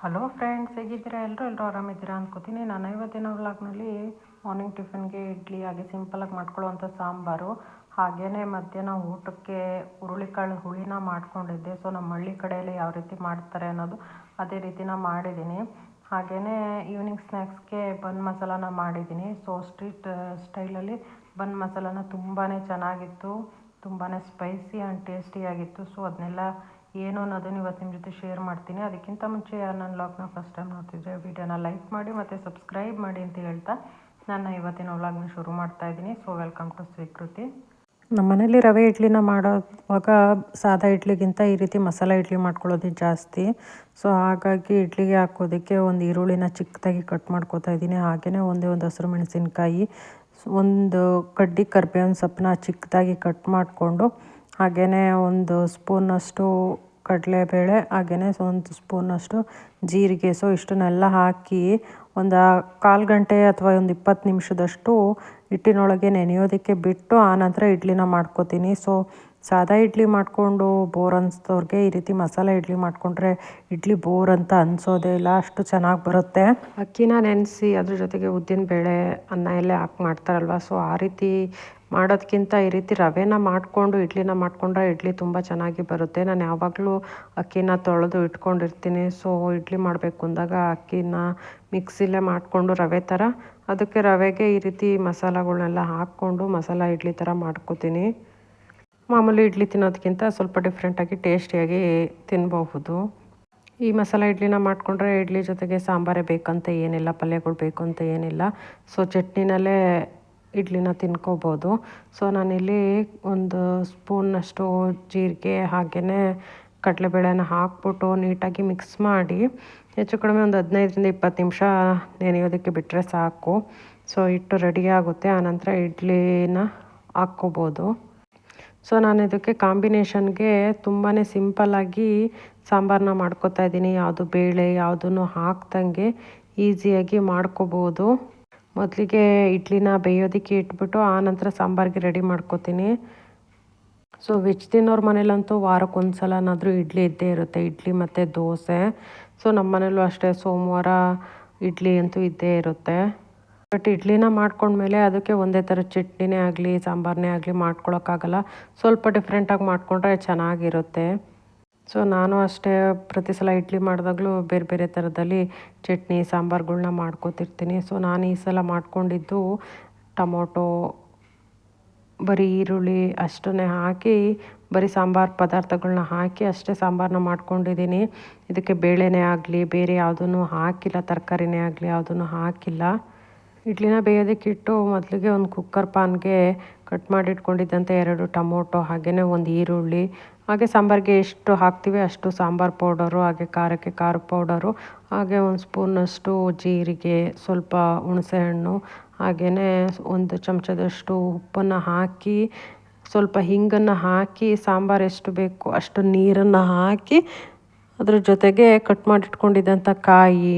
Hello friends, ಹೇಗಿದ್ದೀರಾ? ಎಲ್ಲರೂ ಆರಾಮಿದ್ದೀರಾ ಅನ್ಕೋತೀನಿ. ನಾನು ಇವತ್ತಿನ ವ್ಲಾಗ್ನಲ್ಲಿ ಮಾರ್ನಿಂಗ್ ಟಿಫನ್ಗೆ ಇಡ್ಲಿ ಹಾಗೆ ಸಿಂಪಲಾಗಿ ಮಾಡ್ಕೊಳ್ಳೋವಂಥ ಸಾಂಬಾರು, ಹಾಗೆಯೇ ಮಧ್ಯಾಹ್ನ ಊಟಕ್ಕೆ ಹುರುಳಿಕಾಳು ಹುಳಿನ ಮಾಡ್ಕೊಂಡಿದ್ದೆ. ಸೊ ನಮ್ಮ ಹಳ್ಳಿ ಕಡೆಯಲ್ಲಿ ಯಾವ ರೀತಿ ಮಾಡ್ತಾರೆ ಅನ್ನೋದು ಅದೇ ರೀತಿನ ಮಾಡಿದ್ದೀನಿ. ಹಾಗೆಯೇ ಈವ್ನಿಂಗ್ ಸ್ನ್ಯಾಕ್ಸ್ಗೆ ಬನ್ ಮಸಾಲಾನ ಮಾಡಿದ್ದೀನಿ. ಸೊ ಸ್ಟ್ರೀಟ್ ಸ್ಟೈಲಲ್ಲಿ ಬನ್ ಮಸಾಲಾನ ತುಂಬಾ ಚೆನ್ನಾಗಿತ್ತು, ತುಂಬಾ ಸ್ಪೈಸಿ ಆ್ಯಂಡ್ ಟೇಸ್ಟಿಯಾಗಿತ್ತು. ಸೊ ಅದನ್ನೆಲ್ಲ ಏನು ಅನ್ನೋದನ್ನು ಇವತ್ತು ನಿಮ್ಮ ಜೊತೆ ಶೇರ್ ಮಾಡ್ತೀನಿ. ಅದಕ್ಕಿಂತ ಮುಂಚೆ ಯಾರು ನನ್ನ ವ್ಲಾಗ್ನ ಫಸ್ಟ್ ಟೈಮ್ ನೋಡ್ತಿದ್ರೆ ವಿಡಿಯೋನ ಲೈಕ್ ಮಾಡಿ ಮತ್ತು ಸಬ್ಸ್ಕ್ರೈಬ್ ಮಾಡಿ ಅಂತ ಹೇಳ್ತಾ ನಾನು ಇವತ್ತಿನ ವ್ಲಾಗ್ನ ಶುರು ಮಾಡ್ತಾ ಇದ್ದೀನಿ. ಸೊ ವೆಲ್ಕಮ್ ಟು ಸ್ವೀಕೃತಿ. ನಮ್ಮ ಮನೇಲಿ ರವೆ ಇಡ್ಲಿನ ಮಾಡೋವಾಗ ಸಾದಾ ಇಡ್ಲಿಗಿಂತ ಈ ರೀತಿ ಮಸಾಲೆ ಇಡ್ಲಿ ಮಾಡ್ಕೊಳ್ಳೋದು ಜಾಸ್ತಿ. ಸೊ ಹಾಗಾಗಿ ಇಡ್ಲಿಗೆ ಹಾಕೋದಕ್ಕೆ ಒಂದು ಈರುಳ್ಳಿನ ಚಿಕ್ಕದಾಗಿ ಕಟ್ ಮಾಡ್ಕೊತಾ ಇದ್ದೀನಿ. ಹಾಗೆಯೇ ಒಂದು ಹಸಿರು ಮೆಣಸಿನ್ಕಾಯಿ, ಒಂದು ಕಡ್ಡಿ ಕರಿಬೇವಿನ ಸೊಪ್ಪನ್ನ ಚಿಕ್ಕದಾಗಿ ಕಟ್ ಮಾಡಿಕೊಂಡು, ಹಾಗೆಯೇ ಒಂದು ಸ್ಪೂನಷ್ಟು ಕಡಲೆಬೇಳೆ, ಹಾಗೆಯೇ ಒಂದು ಸ್ಪೂನಷ್ಟು ಜೀರಿಗೆ. ಸೊ ಇಷ್ಟನ್ನೆಲ್ಲ ಹಾಕಿ ಒಂದು 1/4 ಗಂಟೆ ಅಥವಾ ಒಂದು 20 ನಿಮಿಷದಷ್ಟು ಹಿಟ್ಟಿನೊಳಗೆ ನೆನೆಯೋದಕ್ಕೆ ಬಿಟ್ಟು ಆನಂತರ ಇಡ್ಲಿನ ಮಾಡ್ಕೋತೀನಿ. ಸೊ ಸಾದಾ ಇಡ್ಲಿ ಮಾಡಿಕೊಂಡು ಬೋರ್ ಅನಿಸ್ದವ್ರಿಗೆ ಈ ರೀತಿ ಮಸಾಲೆ ಇಡ್ಲಿ ಮಾಡಿಕೊಂಡ್ರೆ ಇಡ್ಲಿ ಬೋರ್ ಅಂತ ಅನಿಸೋದೇ ಇಲ್ಲ, ಅಷ್ಟು ಚೆನ್ನಾಗಿ ಬರುತ್ತೆ. ಅಕ್ಕಿನ ನೆನೆಸಿ ಅದ್ರ ಜೊತೆಗೆ ಉದ್ದಿನ ಬೇಳೆ ಅನ್ನ ಎಲ್ಲ ಹಾಕಿ ಮಾಡ್ತಾರಲ್ವ. ಸೊ ಆ ರೀತಿ ಮಾಡೋದಕ್ಕಿಂತ ಈ ರೀತಿ ರವೆನ ಮಾಡಿಕೊಂಡು ಇಡ್ಲಿನ ಮಾಡಿಕೊಂಡ್ರೆ ಇಡ್ಲಿ ತುಂಬ ಚೆನ್ನಾಗಿ ಬರುತ್ತೆ. ನಾನು ಯಾವಾಗಲೂ ಅಕ್ಕಿನ ತೊಳೆದು ಇಟ್ಕೊಂಡಿರ್ತೀನಿ. ಸೊ ಇಡ್ಲಿ ಮಾಡಬೇಕು ಅಂದಾಗ ಅಕ್ಕಿನ ಮಿಕ್ಸಿಲೇ ಮಾಡಿಕೊಂಡು ರವೆ ಥರ ಅದಕ್ಕೆ ರವೆಗೆ ಈ ರೀತಿ ಮಸಾಲಗಳನ್ನೆಲ್ಲ ಹಾಕ್ಕೊಂಡು ಮಸಾಲ ಇಡ್ಲಿ ಥರ ಮಾಡ್ಕೋತೀನಿ. ಮಾಮೂಲಿ ಇಡ್ಲಿ ತಿನ್ನೋದಕ್ಕಿಂತ ಸ್ವಲ್ಪ ಡಿಫ್ರೆಂಟಾಗಿ ಟೇಸ್ಟಿಯಾಗಿ ತಿನ್ನಬಹುದು. ಈ ಮಸಾಲ ಇಡ್ಲಿನ ಮಾಡಿಕೊಂಡ್ರೆ ಇಡ್ಲಿ ಜೊತೆಗೆ ಸಾಂಬಾರೇ ಬೇಕಂತ ಏನಿಲ್ಲ, ಪಲ್ಯಗಳು ಬೇಕು ಅಂತ ಏನಿಲ್ಲ. ಸೊ ಚಟ್ನಿನಲ್ಲೇ ಇಡ್ಲಿನ ತಿನ್ಕೋಬೋದು. ಸೊ ನಾನಿಲ್ಲಿ ಒಂದು ಸ್ಪೂನ್ನಷ್ಟು ಜೀರಿಗೆ ಹಾಗೆಯೇ ಕಡಲೆಬೇಳೆನ ಹಾಕ್ಬಿಟ್ಟು ನೀಟಾಗಿ ಮಿಕ್ಸ್ ಮಾಡಿ ಹೆಚ್ಚು ಕಡಿಮೆ ಒಂದು 15ರಿಂದ 20 ನಿಮಿಷ ನೆನೆಯೋದಕ್ಕೆ ಬಿಟ್ಟರೆ ಸಾಕು. ಸೊ ಹಿಟ್ಟು ರೆಡಿ ಆಗುತ್ತೆ. ಆನಂತರ ಇಡ್ಲಿನ ಹಾಕ್ಕೋಬೋದು. ಸೊ ನಾನು ಇದಕ್ಕೆ ಕಾಂಬಿನೇಷನ್ಗೆ ತುಂಬಾ ಸಿಂಪಲ್ಲಾಗಿ ಸಾಂಬಾರನ್ನ ಮಾಡ್ಕೋತಾ ಇದ್ದೀನಿ. ಯಾವುದು ಬೇಳೆ ಯಾವುದನ್ನು ಹಾಕ್ದಂಗೆ ಈಸಿಯಾಗಿ ಮಾಡ್ಕೋಬೋದು. ಮೊದಲಿಗೆ ಇಡ್ಲಿನ ಬೇಯೋದಕ್ಕೆ ಇಟ್ಬಿಟ್ಟು ಆನಂತರ ಸಾಂಬಾರಿಗೆ ರೆಡಿ ಮಾಡ್ಕೋತೀನಿ. ಸೊ ವೆಜ್ ತಿನ್ನೋರ ಮನೇಲಂತೂ ವಾರಕ್ಕೆ ಒಂದು ಸಲನಾದರೂ ಇಡ್ಲಿ ಇದ್ದೇ ಇರುತ್ತೆ, ಇಡ್ಲಿ ಮತ್ತು ದೋಸೆ. ಸೊ ನಮ್ಮ ಮನೇಲೂ ಅಷ್ಟೇ, ಸೋಮವಾರ ಇಡ್ಲಿ ಅಂತೂ ಇದ್ದೇ ಇರುತ್ತೆ. ಬಟ್ ಇಡ್ಲಿನ ಮಾಡ್ಕೊಂಡ್ಮೇಲೆ ಅದಕ್ಕೆ ಒಂದೇ ಥರ ಚಟ್ನಿನೇ ಆಗಲಿ ಸಾಂಬಾರನ್ನೇ ಆಗಲಿ ಮಾಡ್ಕೊಳಕ್ಕಾಗಲ್ಲ. ಸ್ವಲ್ಪ ಡಿಫ್ರೆಂಟಾಗಿ ಮಾಡಿಕೊಂಡ್ರೆ ಚೆನ್ನಾಗಿರುತ್ತೆ. ಸೊ ನಾನು ಅಷ್ಟೇ ಪ್ರತಿ ಸಲ ಇಡ್ಲಿ ಮಾಡಿದಾಗಲೂ ಬೇರೆ ಬೇರೆ ಥರದಲ್ಲಿ ಚಟ್ನಿ ಸಾಂಬಾರುಗಳ್ನ ಮಾಡ್ಕೋತಿರ್ತೀನಿ. ಸೊ ನಾನು ಈ ಸಲ ಮಾಡ್ಕೊಂಡಿದ್ದು ಟೊಮೊಟೊ, ಬರೀ ಈರುಳ್ಳಿ ಅಷ್ಟನ್ನೇ ಹಾಕಿ ಬರೀ ಸಾಂಬಾರು ಪದಾರ್ಥಗಳನ್ನ ಹಾಕಿ ಅಷ್ಟೇ ಸಾಂಬಾರನ್ನ ಮಾಡ್ಕೊಂಡಿದ್ದೀನಿ. ಇದಕ್ಕೆ ಬೇಳೆನೇ ಆಗಲಿ ಬೇರೆ ಯಾವುದೂ ಹಾಕಿಲ್ಲ, ತರಕಾರಿನೇ ಆಗಲಿ ಯಾವುದೂ ಹಾಕಿಲ್ಲ. ಇಡ್ಲಿನ ಬೇಯೋದಕ್ಕಿಟ್ಟು ಮೊದಲಿಗೆ ಒಂದು ಕುಕ್ಕರ್ ಪಾನ್ಗೆ ಕಟ್ ಮಾಡಿ ಇಟ್ಕೊಂಡಿದ್ದಂಥ 2 ಟೊಮೊಟೊ ಹಾಗೆಯೇ ಒಂದು ಈರುಳ್ಳಿ, ಹಾಗೆ ಸಾಂಬಾರಿಗೆ ಎಷ್ಟು ಹಾಕ್ತೀವಿ ಅಷ್ಟು ಸಾಂಬಾರು ಪೌಡರು, ಹಾಗೆ ಖಾರಕ್ಕೆ ಖಾರ ಪೌಡರು, ಹಾಗೆ ಒಂದು ಸ್ಪೂನಷ್ಟು ಜೀರಿಗೆ, ಸ್ವಲ್ಪ ಹುಣಸೆಹಣ್ಣು, ಹಾಗೆಯೇ ಒಂದು ಚಮಚದಷ್ಟು ಉಪ್ಪನ್ನು ಹಾಕಿ ಸ್ವಲ್ಪ ಹಿಂಗನ್ನು ಹಾಕಿ ಸಾಂಬಾರು ಎಷ್ಟು ಬೇಕು ಅಷ್ಟು ನೀರನ್ನು ಹಾಕಿ ಅದ್ರ ಜೊತೆಗೆ ಕಟ್ ಮಾಡಿಟ್ಕೊಂಡಿದ್ದಂಥ ಕಾಯಿ,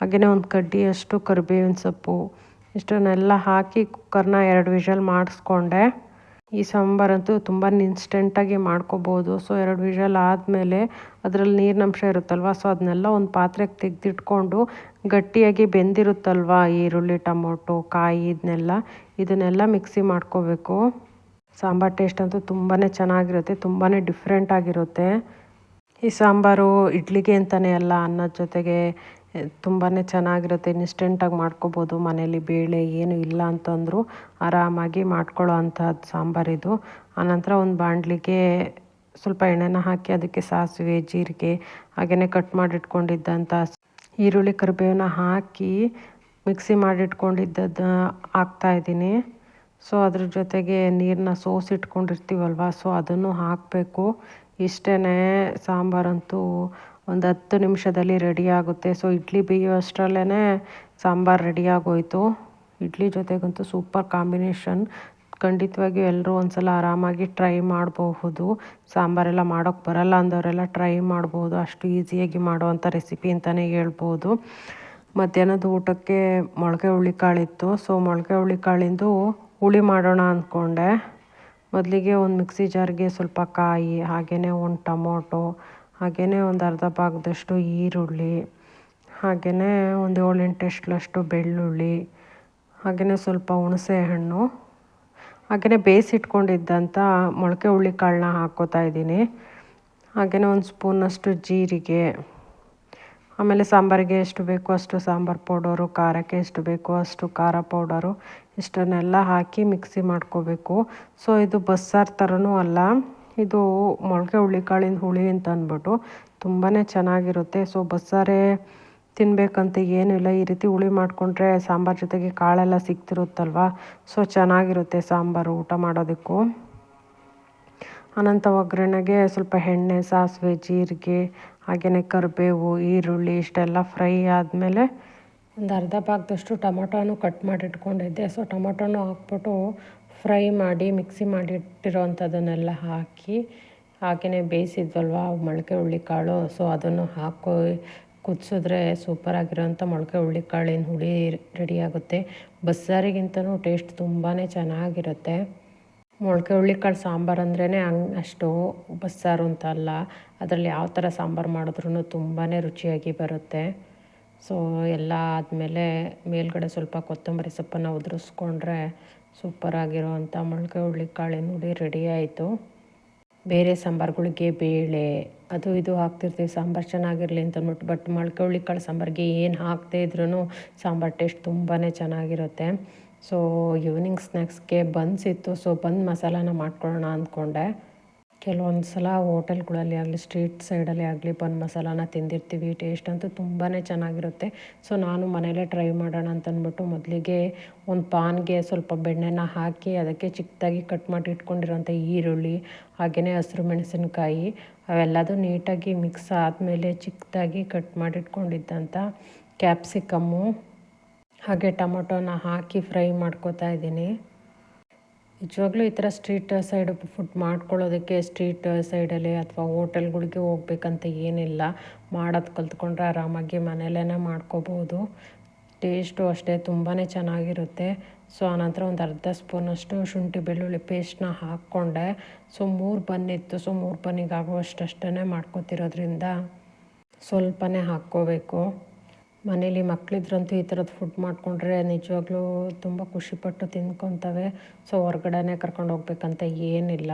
ಹಾಗೆಯೇ ಒಂದು ಕಡ್ಡಿಯಷ್ಟು ಕರಿಬೇವಿನ ಸೊಪ್ಪು ಇಷ್ಟನ್ನೆಲ್ಲ ಹಾಕಿ ಕುಕ್ಕರ್ನ 2 ವಿಷಲ್ ಮಾಡಿಸ್ಕೊಂಡೆ. ಈ ಸಾಂಬಾರಂತೂ ತುಂಬಾ ಇನ್ಸ್ಟೆಂಟಾಗಿ ಮಾಡ್ಕೋಬೋದು. ಸೊ 2 ವಿಷಲ್ ಆದಮೇಲೆ ಅದರಲ್ಲಿ ನೀರಿನಂಶ ಇರುತ್ತಲ್ವ, ಸೊ ಅದನ್ನೆಲ್ಲ ಒಂದು ಪಾತ್ರೆಗೆ ತೆಗೆದಿಟ್ಕೊಂಡು ಗಟ್ಟಿಯಾಗಿ ಬೆಂದಿರುತ್ತಲ್ವ ಈರುಳ್ಳಿ ಟೊಮೊಟೊ ಕಾಯಿ ಇದನ್ನೆಲ್ಲ ಮಿಕ್ಸಿ ಮಾಡ್ಕೋಬೇಕು. ಸಾಂಬಾರು ಟೇಸ್ಟ್ ಅಂತೂ ತುಂಬಾ ಚೆನ್ನಾಗಿರುತ್ತೆ, ತುಂಬಾ ಡಿಫ್ರೆಂಟಾಗಿರುತ್ತೆ. ಈ ಸಾಂಬಾರು ಇಡ್ಲಿಗೆ ಅಂತಲೇ ಅಲ್ಲ, ಅನ್ನದ ಜೊತೆಗೆ ತುಂಬಾ ಚೆನ್ನಾಗಿರುತ್ತೆ. ಇನ್ಸ್ಟೆಂಟಾಗಿ ಮಾಡ್ಕೋಬೋದು. ಮನೇಲಿ ಬೇಳೆ ಏನು ಇಲ್ಲ ಅಂತಂದರೂ ಆರಾಮಾಗಿ ಮಾಡ್ಕೊಳ್ಳೋ ಅಂಥದ್ದು ಸಾಂಬಾರಿದು. ಆನಂತರ ಒಂದು ಬಾಣಲಿಗೆ ಸ್ವಲ್ಪ ಎಣ್ಣೆನ ಹಾಕಿ ಅದಕ್ಕೆ ಸಾಸಿವೆ, ಜೀರಿಗೆ, ಹಾಗೆಯೇ ಕಟ್ ಮಾಡಿಟ್ಕೊಂಡಿದ್ದಂಥ ಈರುಳ್ಳಿ ಕರಿಬೇವನ್ನ ಹಾಕಿ ಮಿಕ್ಸಿ ಮಾಡಿಟ್ಕೊಂಡಿದ್ದದ್ದು ಹಾಕ್ತಾಯಿದ್ದೀನಿ. ಸೊ ಅದ್ರ ಜೊತೆಗೆ ನೀರನ್ನ ಸೋಸಿಟ್ಕೊಂಡಿರ್ತೀವಲ್ವ, ಸೊ ಅದನ್ನು ಹಾಕಬೇಕು. ಇಷ್ಟೇ, ಸಾಂಬಾರಂತೂ ಒಂದು 10 ನಿಮಿಷದಲ್ಲಿ ರೆಡಿ ಆಗುತ್ತೆ. ಸೊ ಇಡ್ಲಿ ಬೇಯೋ ಅಷ್ಟರಲ್ಲೇ ಸಾಂಬಾರು ರೆಡಿಯಾಗೋಯಿತು. ಇಡ್ಲಿ ಜೊತೆಗಂತೂ ಸೂಪರ್ ಕಾಂಬಿನೇಷನ್. ಖಂಡಿತವಾಗಿಯೂ ಎಲ್ಲರೂ ಒಂದು ಸಲ ಆರಾಮಾಗಿ ಟ್ರೈ ಮಾಡಬಹುದು. ಸಾಂಬಾರೆಲ್ಲ ಮಾಡೋಕ್ಕೆ ಬರಲ್ಲ ಅಂದವರೆಲ್ಲ ಟ್ರೈ ಮಾಡ್ಬೋದು. ಅಷ್ಟು ಈಸಿಯಾಗಿ ಮಾಡೋವಂಥ ರೆಸಿಪಿ ಅಂತಲೇ ಹೇಳ್ಬೋದು. ಮಧ್ಯಾಹ್ನದ ಊಟಕ್ಕೆ ಮೊಳಕೆ ಹುರುಳಿಕಾಳಿತ್ತು. ಸೊ ಮೊಳಕೆ ಹುರುಳಿಕಾಳಿಂದು ಹುಳಿ ಮಾಡೋಣ ಅಂದ್ಕೊಂಡೆ. ಮೊದಲಿಗೆ ಒಂದು ಮಿಕ್ಸಿ ಜಾರ್ಗೆ ಸ್ವಲ್ಪ ಕಾಯಿ, ಹಾಗೆಯೇ ಒಂದು ಟೊಮೊಟೊ, ಹಾಗೆಯೇ ಒಂದು ಅರ್ಧ ಭಾಗದಷ್ಟು ಈರುಳ್ಳಿ, ಹಾಗೆಯೇ ಒಂದು 7-8 ಎಷ್ಟಲಷ್ಟು ಬೆಳ್ಳುಳ್ಳಿ, ಹಾಗೆಯೇ ಸ್ವಲ್ಪ ಹುಣಸೆ ಹಣ್ಣು, ಹಾಗೆಯೇ ಬೇಯಿಸಿಟ್ಕೊಂಡಿದ್ದಂಥ ಮೊಳಕೆ ಹುರುಳಿಕಾಳನ್ನ ಹಾಕ್ಕೋತಾ ಇದ್ದೀನಿ. ಹಾಗೆಯೇ ಒಂದು ಸ್ಪೂನಷ್ಟು ಜೀರಿಗೆ, ಆಮೇಲೆ ಸಾಂಬಾರಿಗೆ ಎಷ್ಟು ಬೇಕೋ ಅಷ್ಟು ಸಾಂಬಾರು ಪೌಡರು, ಖಾರಕ್ಕೆ ಎಷ್ಟು ಬೇಕೋ ಅಷ್ಟು ಖಾರ ಪೌಡರು, ಇಷ್ಟನ್ನೆಲ್ಲ ಹಾಕಿ ಮಿಕ್ಸಿ ಮಾಡ್ಕೋಬೇಕು. ಸೊ ಇದು ಬಸ್ಸಾರು ಥರನೂ ಅಲ್ಲ, ಇದು ಮೊಳಕೆ ಹುರುಳಿಕಾಳಿನ ಹುಳಿ ಅಂತ ಅಂದ್ಬಿಟ್ಟು ತುಂಬಾ ಚೆನ್ನಾಗಿರುತ್ತೆ. ಸೊ ಬಸ್ಸಾರೇ ತಿನ್ನಬೇಕಂತ ಏನಿಲ್ಲ, ಈ ರೀತಿ ಹುಳಿ ಮಾಡಿಕೊಂಡ್ರೆ ಸಾಂಬಾರು ಜೊತೆಗೆ ಕಾಳೆಲ್ಲ ಸಿಗ್ತಿರುತ್ತಲ್ವ, ಸೊ ಚೆನ್ನಾಗಿರುತ್ತೆ ಸಾಂಬಾರು ಊಟ ಮಾಡೋದಕ್ಕೂ. ಅನಂತರ ಒಗ್ಗರಣೆಗೆ ಸ್ವಲ್ಪ ಎಣ್ಣೆ, ಸಾಸಿವೆ, ಜೀರಿಗೆ, ಹಾಗೆಯೇ ಕರಿಬೇವು, ಈರುಳ್ಳಿ ಇಷ್ಟೆಲ್ಲ ಫ್ರೈ ಆದಮೇಲೆ ಒಂದು ಅರ್ಧ ಭಾಗದಷ್ಟು ಟೊಮೊಟೊನು ಕಟ್ ಮಾಡಿ ಇಟ್ಕೊಂಡಿದ್ದೆ. ಸೊ ಟೊಮೊಟೊನು ಹಾಕ್ಬಿಟ್ಟು ಫ್ರೈ ಮಾಡಿ ಮಿಕ್ಸಿ ಮಾಡಿ ಇಟ್ಟಿರೋವಂಥದ್ದನ್ನೆಲ್ಲ ಹಾಕಿ, ಹಾಗೆಯೇ ಬೇಯಿಸಿದ್ವಲ್ವ ಮೊಳಕೆ ಹುರುಳಿಕಾಳು, ಸೊ ಅದನ್ನು ಹಾಕೋ ಕುದಿಸಿದ್ರೆ ಸೂಪರಾಗಿರೋಂಥ ಮೊಳಕೆ ಹುರುಳಿಕಾಳಿನ ಹುಳಿ ರೆಡಿಯಾಗುತ್ತೆ. ಬಸ್ಸಾರಿಗಿಂತನೂ ಟೇಸ್ಟ್ ತುಂಬಾ ಚೆನ್ನಾಗಿರುತ್ತೆ. ಮೊಳಕೆ ಹುರುಳಿಕಾಳು ಸಾಂಬಾರು ಅಂದ್ರೇ ಅಷ್ಟು ಬಸ್ಸಾರು ಅಂತ ಅಲ್ಲ, ಅದರಲ್ಲಿ ಯಾವ ಥರ ಸಾಂಬಾರು ಮಾಡಿದ್ರೂ ತುಂಬಾ ರುಚಿಯಾಗಿ ಬರುತ್ತೆ. ಸೊ ಎಲ್ಲ ಆದಮೇಲೆ ಮೇಲ್ಗಡೆ ಸ್ವಲ್ಪ ಕೊತ್ತಂಬರಿ ಸೊಪ್ಪನ್ನು ಉದುರಿಸ್ಕೊಂಡ್ರೆ ಸೂಪರಾಗಿರೋವಂಥ ಮೊಳಕೆ ಹುರುಳಿಕಾಳಿನ ಹುಳಿ ರೆಡಿ ಆಯಿತು. ಬೇರೆ ಸಾಂಬಾರುಗಳಿಗೆ ಬೇಳೆ ಅದು ಇದು ಹಾಕ್ತಿರ್ತೀವಿ ಸಾಂಬಾರು ಚೆನ್ನಾಗಿರಲಿ ಅಂತ ಅಂದ್ಬಿಟ್ಟು, ಬಟ್ ಮೊಳಕೆ ಹುರುಳಿಕಾಳು ಸಾಂಬಾರಿಗೆ ಏನು ಹಾಕದೇ ಇದ್ರೂ ಸಾಂಬಾರು ಟೇಸ್ಟ್ ತುಂಬಾ ಚೆನ್ನಾಗಿರುತ್ತೆ. ಸೊ ಈವ್ನಿಂಗ್ ಸ್ನ್ಯಾಕ್ಸ್ಗೆ ಬನ್ಸ್ ಇತ್ತು, ಸೊ ಬನ್ ಮಸಾಲಾನ ಮಾಡ್ಕೊಳ್ಳೋಣ ಅಂದ್ಕೊಂಡೆ. ಕೆಲವೊಂದು ಸಲ ಹೋಟೆಲ್ಗಳಲ್ಲಿ ಆಗಲಿ ಸ್ಟ್ರೀಟ್ ಸೈಡಲ್ಲಿ ಆಗಲಿ ಬನ್ ಮಸಾಲಾನ ತಿಂದಿರ್ತೀವಿ, ಟೇಸ್ಟ್ ಅಂತೂ ತುಂಬಾ ಚೆನ್ನಾಗಿರುತ್ತೆ. ಸೊ ನಾನು ಮನೇಲೇ ಟ್ರೈ ಮಾಡೋಣ ಅಂತಂದ್ಬಿಟ್ಟು ಮೊದಲಿಗೆ ಒಂದು ಪಾನ್ಗೆ ಸ್ವಲ್ಪ ಬೆಣ್ಣೆನ ಹಾಕಿ ಅದಕ್ಕೆ ಚಿಕ್ಕದಾಗಿ ಕಟ್ ಮಾಡಿ ಇಟ್ಕೊಂಡಿರೋಂಥ ಈರುಳ್ಳಿ, ಹಾಗೆಯೇ ಹಸಿರು ಮೆಣಸಿನ್ಕಾಯಿ ಅವೆಲ್ಲದೂ ನೀಟಾಗಿ ಮಿಕ್ಸ್ ಆದಮೇಲೆ ಚಿಕ್ಕದಾಗಿ ಕಟ್ ಮಾಡಿಟ್ಕೊಂಡಿದ್ದಂಥ ಕ್ಯಾಪ್ಸಿಕಮ್ಮು ಹಾಗೆ ಟೊಮೊಟೊನ ಹಾಕಿ ಫ್ರೈ ಮಾಡ್ಕೋತಾ ಇದ್ದೀನಿ. ನಿಜವಾಗ್ಲೂ ಈ ಥರ ಸ್ಟ್ರೀಟ್ ಸೈಡ್ ಫುಡ್ ಮಾಡ್ಕೊಳ್ಳೋದಕ್ಕೆ ಸ್ಟ್ರೀಟ್ ಸೈಡಲ್ಲಿ ಅಥವಾ ಹೋಟೆಲ್ಗಳಿಗೆ ಹೋಗ್ಬೇಕಂತ ಏನಿಲ್ಲ, ಮಾಡೋದು ಕಲ್ತ್ಕೊಂಡ್ರೆ ಆರಾಮಾಗಿ ಮನೆಯಲ್ಲೇ ಮಾಡ್ಕೋಬೋದು. ಟೇಸ್ಟು ಅಷ್ಟೇ ತುಂಬಾ ಚೆನ್ನಾಗಿರುತ್ತೆ. ಸೊ ಆನಂತರ ಒಂದು ಅರ್ಧ ಸ್ಪೂನಷ್ಟು ಶುಂಠಿ ಬೆಳ್ಳುಳ್ಳಿ ಪೇಸ್ಟ್ನ ಹಾಕ್ಕೊಂಡೆ. ಸೊ 3 ಬನ್ನಿತ್ತು, ಸೊ 3 ಬನ್ನಿಗೆ ಆಗುವಷ್ಟೇ ಮಾಡ್ಕೊತಿರೋದ್ರಿಂದ ಸ್ವಲ್ಪನೇ ಹಾಕ್ಕೋಬೇಕು. ಮನೇಲಿ ಮಕ್ಕಳಿದ್ರಂತೂ ಈ ಥರದ್ದು ಫುಡ್ ಮಾಡಿಕೊಂಡ್ರೆ ನಿಜವಾಗ್ಲೂ ತುಂಬ ಖುಷಿಪಟ್ಟು ತಿನ್ಕೊತವೆ. ಸೊ ಹೊರ್ಗಡೆನೇ ಕರ್ಕೊಂಡು ಹೋಗ್ಬೇಕಂತ ಏನಿಲ್ಲ.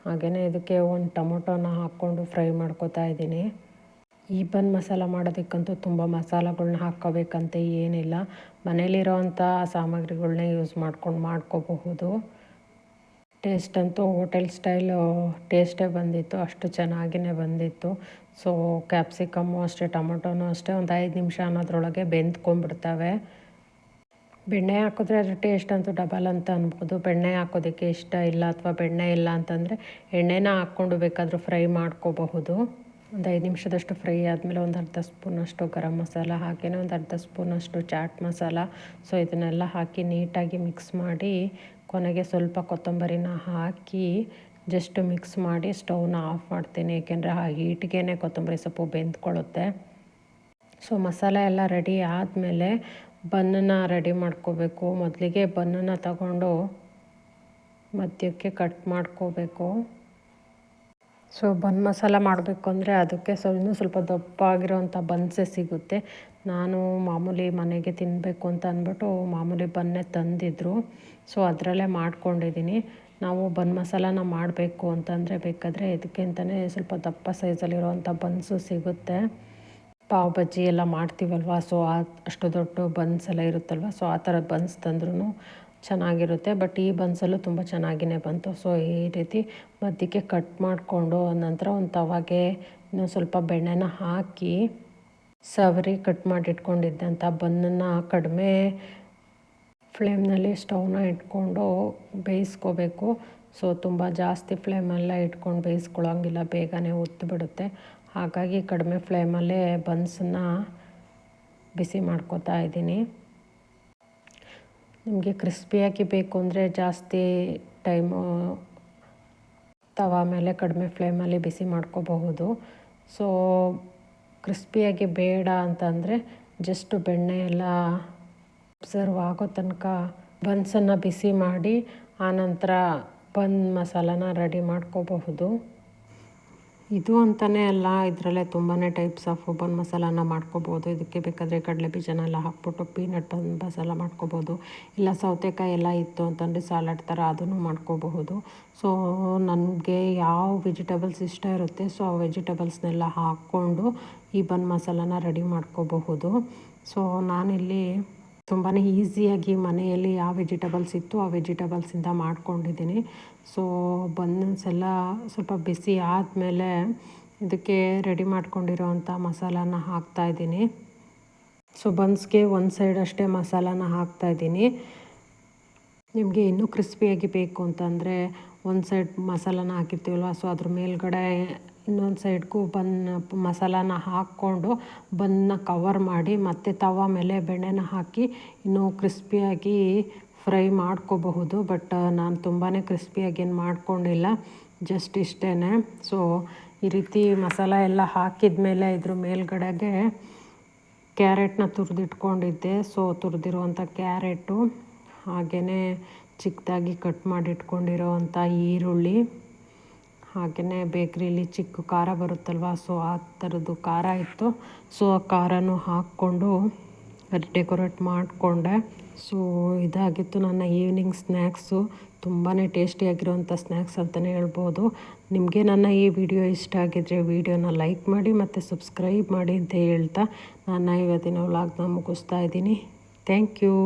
ಹಾಗೆಯೇ ಇದಕ್ಕೆ ಒಂದು ಟೊಮೊಟೊನ ಹಾಕ್ಕೊಂಡು ಫ್ರೈ ಮಾಡ್ಕೋತಾ ಇದ್ದೀನಿ. ಈ ಬನ್ ಮಸಾಲ ಮಾಡೋದಕ್ಕಂತೂ ತುಂಬ ಮಸಾಲಗಳನ್ನ ಹಾಕ್ಕೋಬೇಕಂತ ಏನಿಲ್ಲ, ಮನೇಲಿರೋವಂಥ ಸಾಮಗ್ರಿಗಳನ್ನೇ ಯೂಸ್ ಮಾಡ್ಕೋಬಹುದು. ಟೇಸ್ಟ್ ಅಂತೂ ಹೋಟೆಲ್ ಸ್ಟೈಲು ಟೇಸ್ಟೇ ಬಂದಿತ್ತು, ಅಷ್ಟು ಚೆನ್ನಾಗಿಯೇ ಬಂದಿತ್ತು. ಸೊ ಕ್ಯಾಪ್ಸಿಕಮ್ಮು ಅಷ್ಟೇ, ಟೊಮೊಟೊನೂ ಅಷ್ಟೇ ಒಂದು 5 ನಿಮಿಷ ಅನ್ನೋದ್ರೊಳಗೆ ಬೆಂದ್ಕೊಂಡ್ಬಿಡ್ತವೆ. ಬೆಣ್ಣೆ ಹಾಕಿದ್ರೆ ಅದ್ರ ಟೇಸ್ಟ್ ಅಂತೂ ಡಬಲ್ ಅಂತ ಅನ್ಬೋದು. ಬೆಣ್ಣೆ ಹಾಕೋದಕ್ಕೆ ಇಷ್ಟ ಇಲ್ಲ ಅಥವಾ ಬೆಣ್ಣೆ ಇಲ್ಲ ಅಂತಂದರೆ ಎಣ್ಣೆನ ಹಾಕ್ಕೊಂಡು ಬೇಕಾದರೂ ಫ್ರೈ ಮಾಡ್ಕೋಬಹುದು. ಒಂದು 5 ನಿಮಿಷದಷ್ಟು ಫ್ರೈ ಆದಮೇಲೆ ಒಂದು ಅರ್ಧ ಸ್ಪೂನಷ್ಟು ಗರಂ ಮಸಾಲ, ಹಾಗೆಯೇ ಒಂದು ಅರ್ಧ ಸ್ಪೂನಷ್ಟು ಚಾಟ್ ಮಸಾಲ, ಸೊ ಇದನ್ನೆಲ್ಲ ಹಾಕಿ ನೀಟಾಗಿ ಮಿಕ್ಸ್ ಮಾಡಿ ಕೊನೆಗೆ ಸ್ವಲ್ಪ ಕೊತ್ತಂಬರಿನ ಹಾಕಿ ಜಸ್ಟ್ ಮಿಕ್ಸ್ ಮಾಡಿ ಸ್ಟವ್ನ ಆಫ್ ಮಾಡ್ತೀನಿ. ಏಕೆಂದರೆ ಆ ಹೀಟ್ಗೆ ಕೊತ್ತಂಬರಿ ಸೊಪ್ಪು ಬೆಂದ್ಕೊಳ್ಳುತ್ತೆ. ಸೊ ಮಸಾಲೆ ಎಲ್ಲ ರೆಡಿ ಆದಮೇಲೆ ಬನ್ನನ್ನು ರೆಡಿ ಮಾಡ್ಕೋಬೇಕು. ಮೊದಲಿಗೆ ಬನ್ನನ್ನು ತಗೊಂಡು ಮಧ್ಯಕ್ಕೆ ಕಟ್ ಮಾಡ್ಕೋಬೇಕು. ಸೊ ಬನ್ ಮಸಾಲ ಮಾಡಬೇಕು ಅಂದರೆ ಅದಕ್ಕೆ ಸ್ವಲ್ಪ ದಪ್ಪ ಆಗಿರೋವಂಥ ಬನ್ಸೇ ಸಿಗುತ್ತೆ. ನಾನು ಮಾಮೂಲಿ ಮನೆಗೆ ತಿನ್ನಬೇಕು ಅಂತ ಅಂದ್ಬಿಟ್ಟು ಮಾಮೂಲಿ ಬನ್ನೇ ತಂದಿದ್ರು, ಸೊ ಅದರಲ್ಲೇ ಮಾಡ್ಕೊಂಡಿದ್ದೀನಿ. ನಾವು ಬನ್ ಮಸಾಲಾನ ಮಾಡಬೇಕು ಅಂತಂದರೆ ಬೇಕಾದರೆ ಇದಕ್ಕೆ ಅಂತಲೇ ಸ್ವಲ್ಪ ದಪ್ಪ ಸೈಜಲ್ಲಿರುವಂಥ ಬನ್ಸು ಸಿಗುತ್ತೆ. ಪಾವ್ ಬಜ್ಜಿ ಎಲ್ಲ ಮಾಡ್ತೀವಲ್ವ, ಸೊ ಅಷ್ಟು ದೊಡ್ಡ ಬನ್ಸ್ ಎಲ್ಲ ಇರುತ್ತಲ್ವ, ಸೊ ಆ ಥರದ ಬನ್ಸ್ ತಂದ್ರೂ ಚೆನ್ನಾಗಿರುತ್ತೆ. ಬಟ್ ಈ ಬನ್ಸಲ್ಲೂ ತುಂಬ ಚೆನ್ನಾಗಿಯೇ ಬಂತು. ಸೊ ಈ ರೀತಿ ಮಧ್ಯಕ್ಕೆ ಕಟ್ ಮಾಡಿಕೊಂಡು ನಂತರ ಒಂದು ತವಾಗೆ ಇನ್ನೊಂದು ಸ್ವಲ್ಪ ಬೆಣ್ಣೆನ ಹಾಕಿ ಸವರಿ ಕಟ್ ಮಾಡಿ ಇಟ್ಕೊಂಡಿದ್ದಂಥ ಬನ್ನನ್ನು ಕಡಿಮೆ ಫ್ಲೇಮ್ನಲ್ಲಿ ಸ್ಟವ್ನ ಇಟ್ಕೊಂಡು ಬೇಯಿಸ್ಕೋಬೇಕು. ಸೊ ತುಂಬ ಜಾಸ್ತಿ ಫ್ಲೇಮೆಲ್ಲ ಇಟ್ಕೊಂಡು ಬೇಯಿಸ್ಕೊಳ್ಳೋಂಗಿಲ್ಲ, ಬೇಗನೆ ಉತ್ತಿಬಿಡುತ್ತೆ. ಹಾಗಾಗಿ ಕಡಿಮೆ ಫ್ಲೇಮಲ್ಲೇ ಬನ್ಸನ್ನು ಬಿಸಿ ಮಾಡ್ಕೋತಾ ಇದ್ದೀನಿ. ನಿಮಗೆ ಕ್ರಿಸ್ಪಿಯಾಗಿ ಬೇಕು ಅಂದರೆ ಜಾಸ್ತಿ ಟೈಮು ತವಾ ಮೇಲೆ ಕಡಿಮೆ ಫ್ಲೇಮಲ್ಲಿ ಬಿಸಿ ಮಾಡ್ಕೋಬಹುದು. ಸೊ ಕ್ರಿಸ್ಪಿಯಾಗಿ ಬೇಡ ಅಂತಂದರೆ ಜಸ್ಟ್ ಬೆಣ್ಣೆ ಎಲ್ಲ ಅಬ್ಸರ್ವ್ ಆಗೋ ತನಕ ಬನ್ಸನ್ನು ಬಿಸಿ ಮಾಡಿ ಆನಂತರ ಬನ್ ಮಸಾಲಾನ ರೆಡಿ ಮಾಡ್ಕೋಬಹುದು. ಇದು ಅಂತಲೇ ಅಲ್ಲ, ಇದರಲ್ಲೇ ತುಂಬಾ ಟೈಪ್ಸ್ ಆಫ್ ಬನ್ ಮಸಾಲಾನ ಮಾಡ್ಕೋಬೋದು. ಇದಕ್ಕೆ ಬೇಕಾದರೆ ಕಡಲೆ ಬೀಜನೆಲ್ಲ ಹಾಕ್ಬಿಟ್ಟು ಪೀನಟ್ ಬನ್ ಮಸಾಲ ಮಾಡ್ಕೋಬೋದು. ಇಲ್ಲ ಸೌತೆಕಾಯಿ ಎಲ್ಲ ಇತ್ತು ಅಂತಂದರೆ ಸಾಲಡ್ ಥರ ಅದನ್ನು ಮಾಡ್ಕೋಬಹುದು. ಸೊ ನನಗೆ ಯಾವ ವೆಜಿಟೇಬಲ್ಸ್ ಇಷ್ಟ ಇರುತ್ತೆ ಸೊ ಆ ವೆಜಿಟೇಬಲ್ಸ್ನೆಲ್ಲ ಹಾಕ್ಕೊಂಡು ಈ ಬನ್ ಮಸಾಲಾನ ರೆಡಿ ಮಾಡ್ಕೋಬಹುದು. ಸೊ ನಾನಿಲ್ಲಿ ತುಂಬಾ ಈಸಿಯಾಗಿ ಮನೆಯಲ್ಲಿ ಯಾವ ವೆಜಿಟೇಬಲ್ಸ್ ಇತ್ತು ಆ ವೆಜಿಟೇಬಲ್ಸಿಂದ ಮಾಡ್ಕೊಂಡಿದ್ದೀನಿ. ಸೊ ಬನ್ಸ್ ಎಲ್ಲ ಸ್ವಲ್ಪ ಬಿಸಿ ಆದಮೇಲೆ ಇದಕ್ಕೆ ರೆಡಿ ಮಾಡ್ಕೊಂಡಿರೋವಂಥ ಮಸಾಲಾನ ಹಾಕ್ತಾಯಿದ್ದೀನಿ. ಸೊ ಬನ್ಸ್ಗೆ ಒಂದು ಸೈಡ್ ಅಷ್ಟೇ ಮಸಾಲಾನ ಹಾಕ್ತಾಯಿದ್ದೀನಿ. ನಿಮಗೆ ಇನ್ನೂ ಕ್ರಿಸ್ಪಿಯಾಗಿ ಬೇಕು ಅಂತಂದರೆ ಒಂದು ಸೈಡ್ ಮಸಾಲಾನ ಹಾಕಿರ್ತೀವಲ್ವ, ಸೊ ಅದ್ರ ಮೇಲ್ಗಡೆ ಇನ್ನೊಂದು ಸೈಡ್ಗೂ ಮಸಾಲಾನ ಹಾಕ್ಕೊಂಡು ಬನ್ನ ಕವರ್ ಮಾಡಿ ಮತ್ತು ತವ ಮೇಲೆ ಬೆಣ್ಣೆನ ಹಾಕಿ ಇನ್ನೂ ಕ್ರಿಸ್ಪಿಯಾಗಿ ಫ್ರೈ ಮಾಡ್ಕೋಬಹುದು. ಬಟ್ ನಾನು ತುಂಬಾ ಕ್ರಿಸ್ಪಿಯಾಗಿ ಏನು ಮಾಡ್ಕೊಂಡಿಲ್ಲ, ಜಸ್ಟ್ ಇಷ್ಟೇ. ಸೊ ಈ ರೀತಿ ಮಸಾಲ ಎಲ್ಲ ಹಾಕಿದ ಮೇಲೆ ಇದ್ರ ಮೇಲ್ಗಡೆಗೆ ಕ್ಯಾರೆಟ್ನ ತುರಿದಿಟ್ಕೊಂಡಿದ್ದೆ. ಸೊ ತುರಿದಿರುವಂಥ ಕ್ಯಾರೆಟು, ಹಾಗೆಯೇ ಚಿಕ್ಕದಾಗಿ ಕಟ್ ಮಾಡಿ ಇಟ್ಕೊಂಡಿರೋವಂಥ ಈರುಳ್ಳಿ, ಹಾಗೆಯೇ ಬೇಕ್ರಿಲಿ ಚಿಕ್ಕ ಖಾರ ಬರುತ್ತಲ್ವ, ಸೊ ಆ ಥರದ್ದು ಖಾರ ಇತ್ತು. ಸೊ ಆ ಖಾರನೂ ಹಾಕ್ಕೊಂಡು ಡೆಕೋರೇಟ್ ಮಾಡಿಕೊಂಡೆ. ಸೊ ಇದಾಗಿತ್ತು ನನ್ನ ಈವ್ನಿಂಗ್ ಸ್ನ್ಯಾಕ್ಸು. ತುಂಬಾ ಟೇಸ್ಟಿಯಾಗಿರೋವಂಥ ಸ್ನ್ಯಾಕ್ಸ್ ಅಂತಲೇ ಹೇಳ್ಬೋದು. ನಿಮಗೆ ನನ್ನ ಈ ವಿಡಿಯೋ ಇಷ್ಟ ಆಗಿದ್ದರೆ ವಿಡಿಯೋನ ಲೈಕ್ ಮಾಡಿ ಮತ್ತು ಸಬ್ಸ್ಕ್ರೈಬ್ ಮಾಡಿ ಅಂತ ಹೇಳ್ತಾ ನಾನು ಇವತ್ತಿನ ವ್ಲಾಗ್ನ ಮುಗಿಸ್ತಾ ಇದ್ದೀನಿ. Thank you.